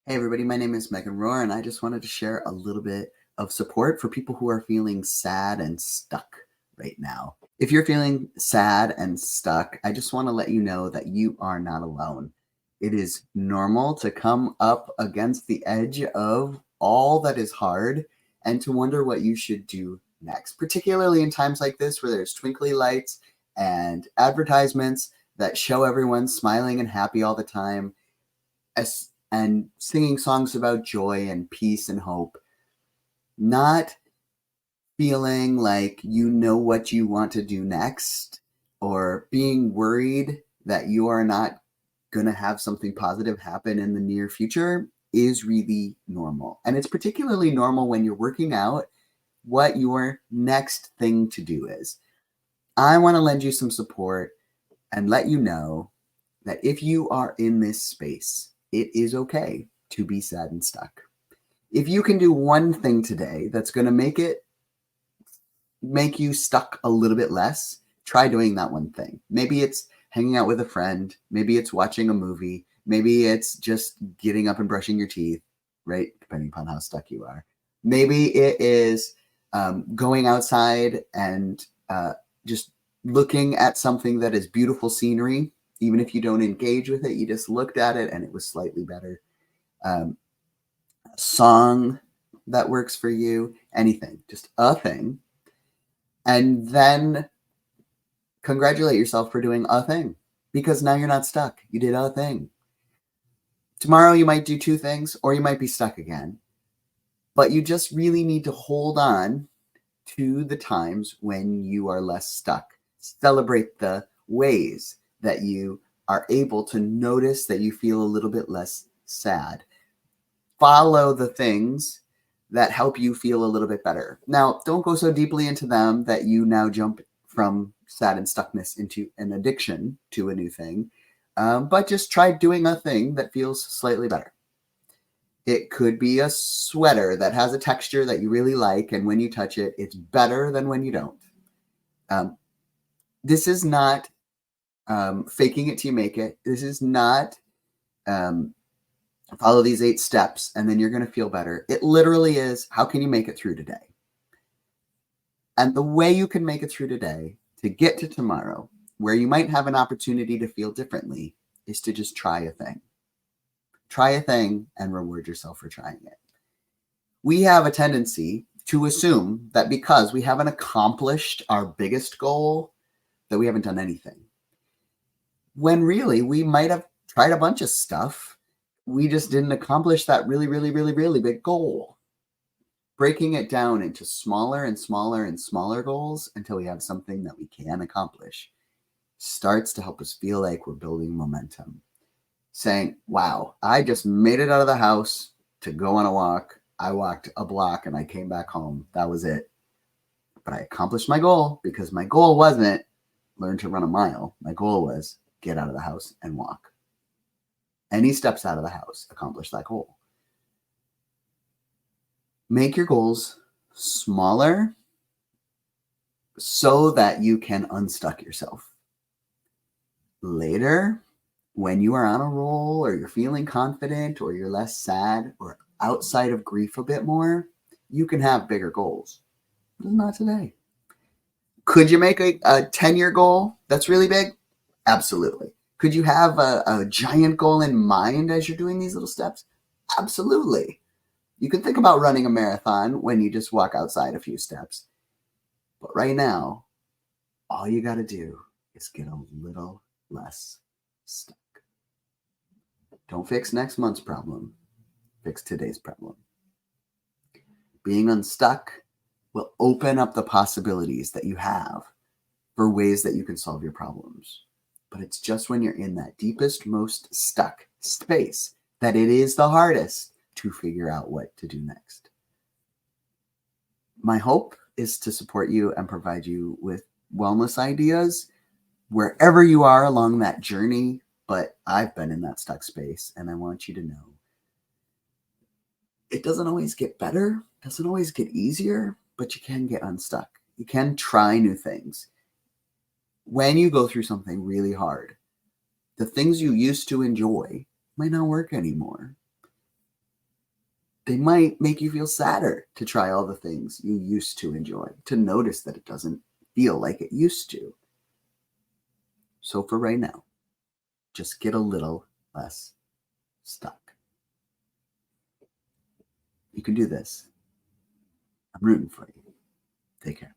Hey everybody, my name is Megan Rohr, and I just wanted to share a little bit of support for people who are feeling sad and stuck right now. If you're feeling sad and stuck, I just want to let you know that you are not alone. It is normal to come up against the edge of all that is hard and to wonder what you should do next, particularly in times like this where there's twinkly lights and advertisements that show everyone smiling and happy all the time and singing songs about joy and peace and hope, not feeling like you know what you want to do next or being worried that you are not going to have something positive happen in the near future is really normal. And it's particularly normal when you're working out what your next thing to do is. I want to lend you some support and let you know that if you are in this space, it is okay to be sad and stuck. If you can do one thing today that's going to make you stuck a little bit less, try doing that one thing. Maybe it's hanging out with a friend, maybe it's watching a movie, maybe it's just getting up and brushing your teeth, right? Depending upon how stuck you are. Maybe it is going outside and just looking at something that is beautiful scenery. Even if you don't engage with it, you just looked at it and it was slightly better. Song that works for you, anything, just a thing. And then congratulate yourself for doing a thing because now you're not stuck. You did a thing. Tomorrow you might do two things or you might be stuck again. But you just really need to hold on to the times when you are less stuck. Celebrate the ways that you are able to notice that you feel a little bit less sad. Follow the things that help you feel a little bit better. Now, don't go so deeply into them that you now jump from sad and stuckness into an addiction to a new thing, but just try doing a thing that feels slightly better. It could be a sweater that has a texture that you really like, and when you touch it, it's better than when you don't. This is not faking it till you make it. This is not follow these 8 steps and then you're going to feel better. It literally is, how can you make it through today? And the way you can make it through today to get to tomorrow, where you might have an opportunity to feel differently, is to just try a thing. Try a thing and reward yourself for trying it. We have a tendency to assume that because we haven't accomplished our biggest goal, that we haven't done anything. When really we might have tried a bunch of stuff. We just didn't accomplish that really, really, really, really big goal. Breaking it down into smaller and smaller and smaller goals until we have something that we can accomplish starts to help us feel like we're building momentum. Saying, wow, I just made it out of the house to go on a walk. I walked a block and I came back home. That was it. But I accomplished my goal because my goal wasn't learn to run a mile. My goal was get out of the house and walk. Any steps out of the house accomplish that goal. Make your goals smaller so that you can unstuck yourself. Later, when you are on a roll or you're feeling confident or you're less sad or outside of grief a bit more, you can have bigger goals. Not today. Could you make a 10-year goal that's really big? Absolutely. Could you have a giant goal in mind as you're doing these little steps? Absolutely. You can think about running a marathon when you just walk outside a few steps. But right now, all you got to do is get a little less stuck. Don't fix next month's problem. Fix today's problem. Being unstuck will open up the possibilities that you have for ways that you can solve your problems. But it's just when you're in that deepest, most stuck space that it is the hardest to figure out what to do next. My hope is to support you and provide you with wellness ideas wherever you are along that journey. But I've been in that stuck space, and I want you to know it doesn't always get better, doesn't always get easier, but you can get unstuck. You can try new things. When you go through something really hard, the things you used to enjoy might not work anymore. They might make you feel sadder to try all the things you used to enjoy, to notice that it doesn't feel like it used to. So for right now, just get a little less stuck. You can do this. I'm rooting for you. Take care.